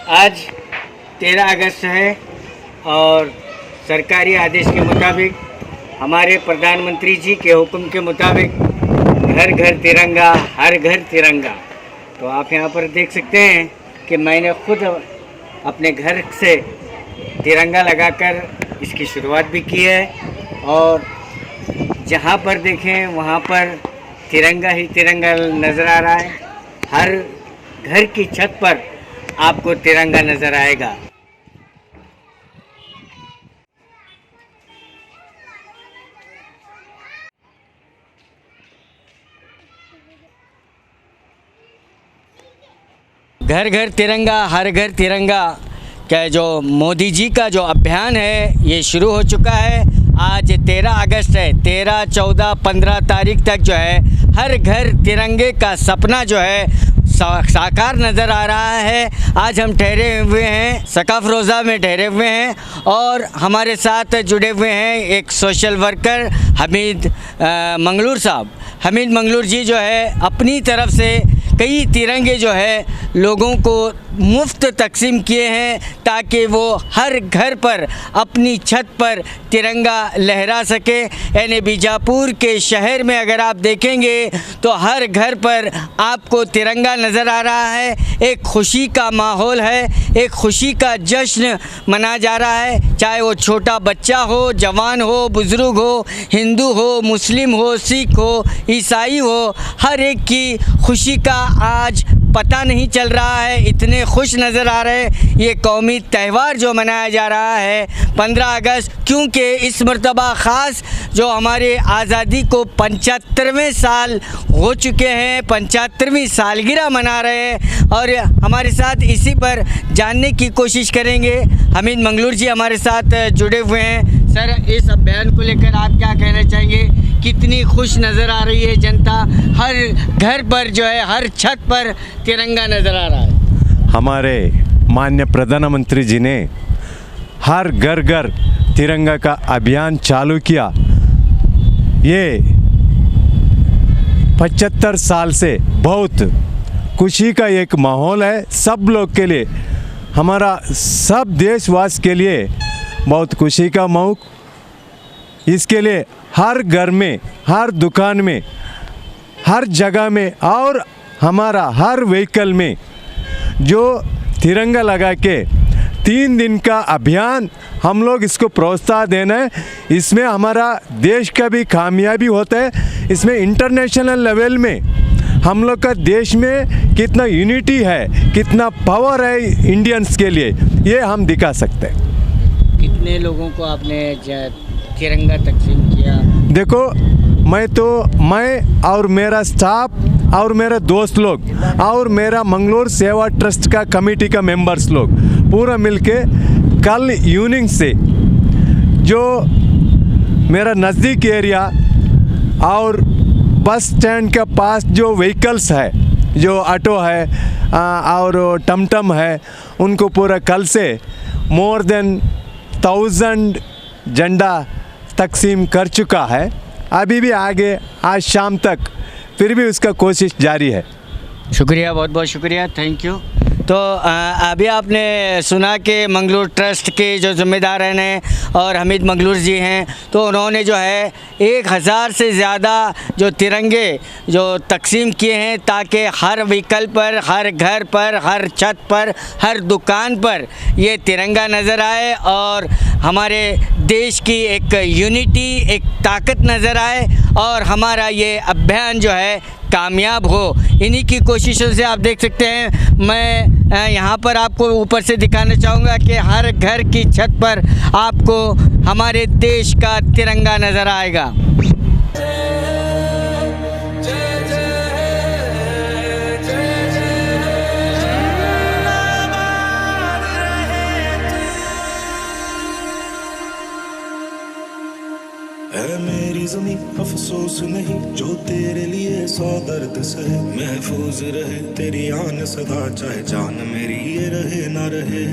आज 13 अगस्त है और सरकारी आदेश के मुताबिक हमारे प्रधानमंत्री जी के हुक्म के मुताबिक घर घर तिरंगा, हर घर तिरंगा। तो आप यहाँ पर देख सकते हैं कि मैंने खुद अपने घर से तिरंगा लगाकर इसकी शुरुआत भी की है और जहाँ पर देखें वहाँ पर तिरंगा ही तिरंगा नज़र आ रहा है। हर घर की छत पर आपको तिरंगा नज़र आएगा। घर घर तिरंगा, हर घर तिरंगा क्या जो मोदी जी का जो अभियान है ये शुरू हो चुका है। आज 13 अगस्त है। 13, 14, 15 तारीख तक जो है हर घर तिरंगे का सपना जो है साकार नज़र आ रहा है। आज हम ठहरे हुए हैं सकाफ रोज़ा में ठहरे हुए हैं और हमारे साथ जुड़े हुए हैं एक सोशल वर्कर हमीद मंगलूर साहब। हमीद मंगलूर जी जो है अपनी तरफ से कई तिरंगे जो है लोगों को मुफ्त तकसीम किए हैं ताकि वो हर घर पर अपनी छत पर तिरंगा लहरा सके। यानी बीजापुर के शहर में अगर आप देखेंगे तो हर घर पर आपको तिरंगा नज़र आ रहा है। एक खुशी का माहौल है, एक खुशी का जश्न मनाया जा रहा है। चाहे वो छोटा बच्चा हो, जवान हो, बुज़ुर्ग हो, हिंदू हो, मुस्लिम हो, सिख हो, ईसाई हो, हर एक की खुशी का आज पता नहीं चल रहा है। इतने खुश नज़र आ रहे हैं। ये कौमी त्यौहार जो मनाया जा रहा है 15 अगस्त, क्योंकि इस मरतबा ख़ास जो हमारे आज़ादी को 75वें साल हो चुके हैं, 75वीं सालगिरह मना रहे हैं और हमारे साथ इसी पर जानने की कोशिश करेंगे। हमीद मंगलूर जी हमारे साथ जुड़े हुए हैं। सर, इस अभियान को लेकर आप क्या कहना चाहेंगे? कितनी खुश नज़र आ रही है जनता? हर घर पर जो है हर छत पर तिरंगा नज़र आ रहा है। हमारे माननीय प्रधानमंत्री जी ने हर घर घर तिरंगा का अभियान चालू किया। ये 75 साल से बहुत खुशी का एक माहौल है सब लोग के लिए, हमारा सब देशवासी के लिए बहुत खुशी का मौका। इसके लिए हर घर में, हर दुकान में, हर जगह में और हमारा हर व्हीकल में जो तिरंगा लगा के 3 दिन का अभियान हम लोग इसको प्रोत्साहन देना है। इसमें हमारा देश का भी कामयाबी होता है। इसमें इंटरनेशनल लेवल में हम लोग का देश में कितना यूनिटी है, कितना पावर है इंडियंस के लिए, ये हम दिखा सकते हैं। कितने लोगों को आपने तिरंगा तकसीम किया? देखो, मैं और मेरा स्टाफ और मेरे दोस्त लोग और मेरा मंगलूर सेवा ट्रस्ट का कमेटी का मेंबर्स लोग पूरा मिलके कल इवनिंग से जो मेरा नज़दीक एरिया और बस स्टैंड के पास जो व्हीकल्स है, जो ऑटो है और टमटम है, उनको पूरा कल से मोर देन 1000 झंडा तकसीम कर चुका है। अभी भी आगे आज शाम तक फिर भी उसका कोशिश जारी है। शुक्रिया, बहुत बहुत शुक्रिया, थैंक यू। तो अभी आपने सुना कि मंगलूर ट्रस्ट के जो ज़िम्मेदार हैं और हमीद मंगलूर जी हैं, तो उन्होंने जो है 1000 से ज़्यादा जो तिरंगे जो तकसीम किए हैं ताकि हर व्हीकल पर, हर घर पर, हर छत पर, हर दुकान पर ये तिरंगा नज़र आए और हमारे देश की एक यूनिटी, एक ताकत नज़र आए और हमारा ये अभियान जो है कामयाब हो। इन्हीं की कोशिशों से आप देख सकते हैं। मैं यहाँ पर आपको ऊपर से दिखाना चाहूँगा कि हर घर की छत पर आपको हमारे देश का तिरंगा नज़र आएगा। है मेरी ज़मीं अफसोस नहीं जो तेरे लिए 100 दर्द सहे, महफूज रहे तेरी आन सदा चाहे जान मेरी ये रहे ना रहे।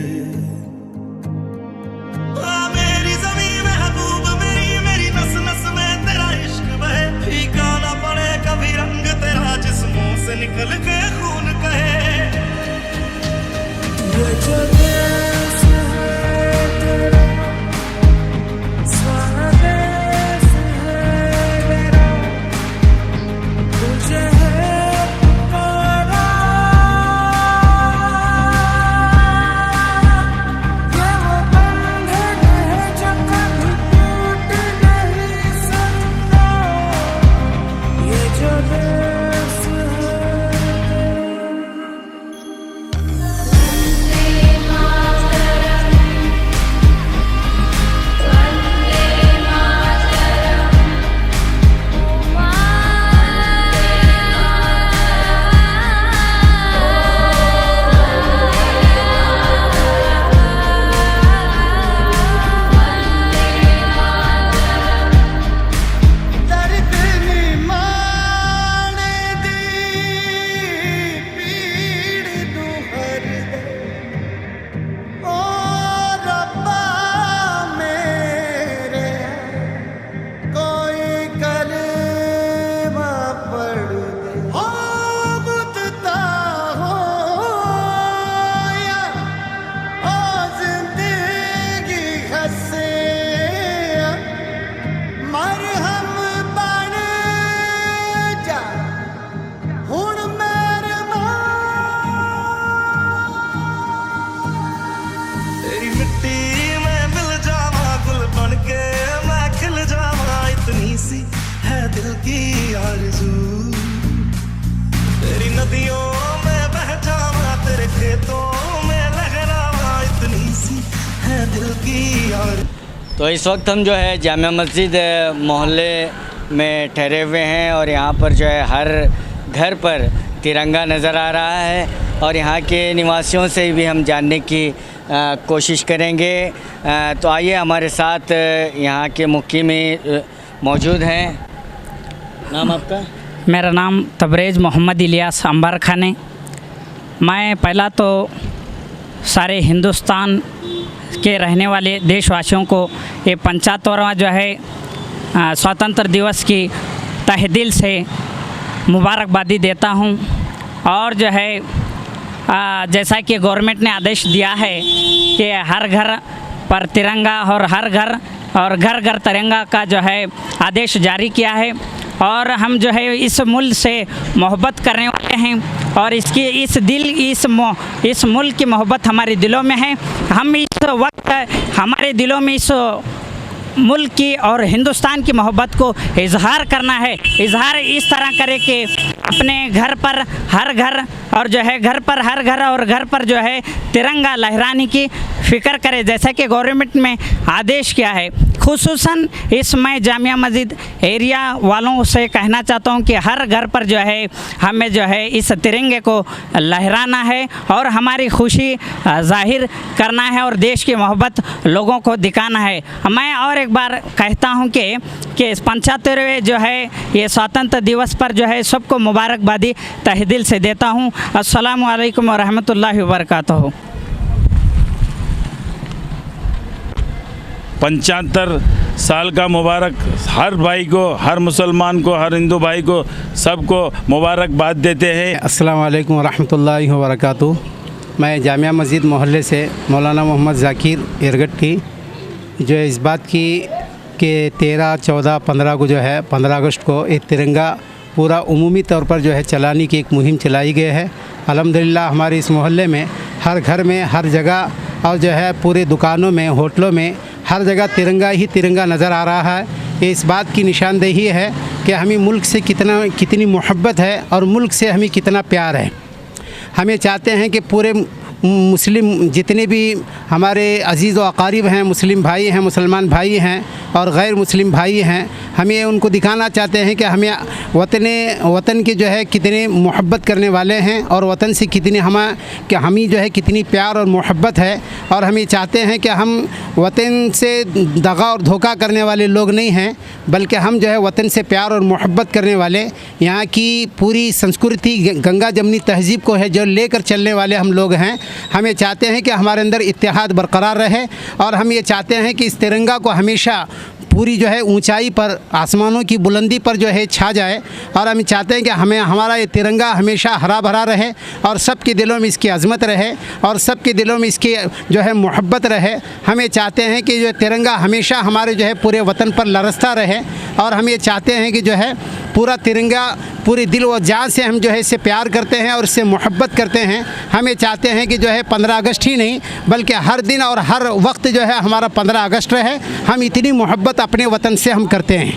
मेरी ज़मीं महबूब मेरी नस नस में तेरा इश्क बहे, फीका ना पड़े कभी रंग तेरा जिस्मों से निकल के खून कहे। तो इस वक्त हम जो है जामिया मस्जिद मोहल्ले में ठहरे हुए हैं और यहाँ पर जो है हर घर पर तिरंगा नज़र आ रहा है और यहाँ के निवासियों से भी हम जानने की कोशिश करेंगे। तो आइए हमारे साथ यहाँ के मुकीमी मौजूद हैं। नाम आपका? मेरा नाम तबरेज़ मोहम्मद इलियास अंबर खान है। मैं पहला तो सारे हिंदुस्तान के रहने वाले देशवासियों को ये 75वां जो है स्वतंत्र दिवस की तहे दिल से मुबारकबादी देता हूँ। और जो है जैसा कि गवर्नमेंट ने आदेश दिया है कि हर घर पर तिरंगा और हर घर और घर घर तिरंगा का जो है आदेश जारी किया है और हम जो है इस मुल्क से मोहब्बत करने वाले हैं और इस मुल्क की मोहब्बत हमारे दिलों में है। हम इस वक्त हमारे दिलों में इस मुल्क की और हिंदुस्तान की मोहब्बत को इजहार करना है। इजहार इस तरह करें कि अपने घर पर हर घर और जो है घर पर हर घर और घर पर जो है तिरंगा लहराने की फ़िक्र करें, जैसा कि गवर्नमेंट में आदेश किया है। खुसूसन इस मैं जामिया मस्जिद एरिया वालों से कहना चाहता हूं कि हर घर पर जो है हमें जो है इस तिरंगे को लहराना है और हमारी खुशी जाहिर करना है और देश की मोहब्बत लोगों को दिखाना है। मैं और एक बार कहता हूं कि 75वें जो है ये स्वतंत्र दिवस पर जो है सबको मुबारकबादी तहे दिल से देता हूं। अस्सलामु अलैकुम व रहमतुल्लाहि व बरकातहू। 75 साल का मुबारक हर भाई को, हर मुसलमान को, हर हिंदू भाई को, सबको मुबारकबाद देते हैं। अस्सलाम वालेकुम वरहमतुल्लाहि वबरकातुहू। मैं जामिया मस्जिद मोहल्ले से मौलाना मोहम्मद ज़ाकिर एयरगट की जो इस बात की कि 13, 14, 15 को जो है 15 अगस्त को एक तिरंगा पूरा उमूमी तौर पर जो है चलाने की एक मुहिम चलाई गई है। अल्हम्दुलिल्लाह हमारे इस मोहल्ले में हर घर में, हर जगह और जो है पूरे दुकानों में, होटलों में हर जगह तिरंगा ही तिरंगा नज़र आ रहा है। ये इस बात की निशानदेही है कि हमें मुल्क से कितनी मोहब्बत है और मुल्क से हमें कितना प्यार है। हमें चाहते हैं कि पूरे मुस्लिम जितने भी हमारे अजीज़ व अकारीब हैं, मुस्लिम भाई हैं, मुसलमान भाई हैं और गैर मुस्लिम भाई हैं, हमें उनको दिखाना चाहते हैं कि हमें वतन के जो है कितने मोहब्बत करने वाले हैं और वतन से कितनी हमें जो है कितनी प्यार और मोहब्बत है। और हम ये चाहते हैं कि हम वतन से दगा और धोखा करने वाले लोग नहीं हैं, बल्कि हम जो है वतन से प्यार और मोहब्बत करने वाले, यहाँ की पूरी संस्कृति गंगा जमनी तहज़ीब को है जो लेकर चलने वाले हम लोग हैं। हम ये चाहते हैं कि हमारे अंदर इत्तेहाद बरकरार रहे और हम ये चाहते हैं कि इस तिरंगा को हमेशा पूरी जो है ऊंचाई पर, आसमानों की बुलंदी पर जो है छा जाए। और हम चाहते हैं कि हमारा ये तिरंगा हमेशा हरा भरा रहे और सबके दिलों में इसकी अज़मत रहे और सबके दिलों में इसकी जो है मोहब्बत रहे। हम ये चाहते हैं कि जो तिरंगा हमेशा हमारे जो है पूरे वतन पर लरसता रहे और हम ये चाहते हैं कि जो है पूरा तिरंगा पूरे दिल व जान से हम जो है इससे प्यार करते हैं और इससे मोहब्बत करते हैं। हम ये चाहते हैं कि जो है 15 अगस्त ही नहीं बल्कि हर दिन और हर वक्त जो है हमारा 15 अगस्त रहे। हम इतनी मोहब्बत अपने वतन से हम करते हैं।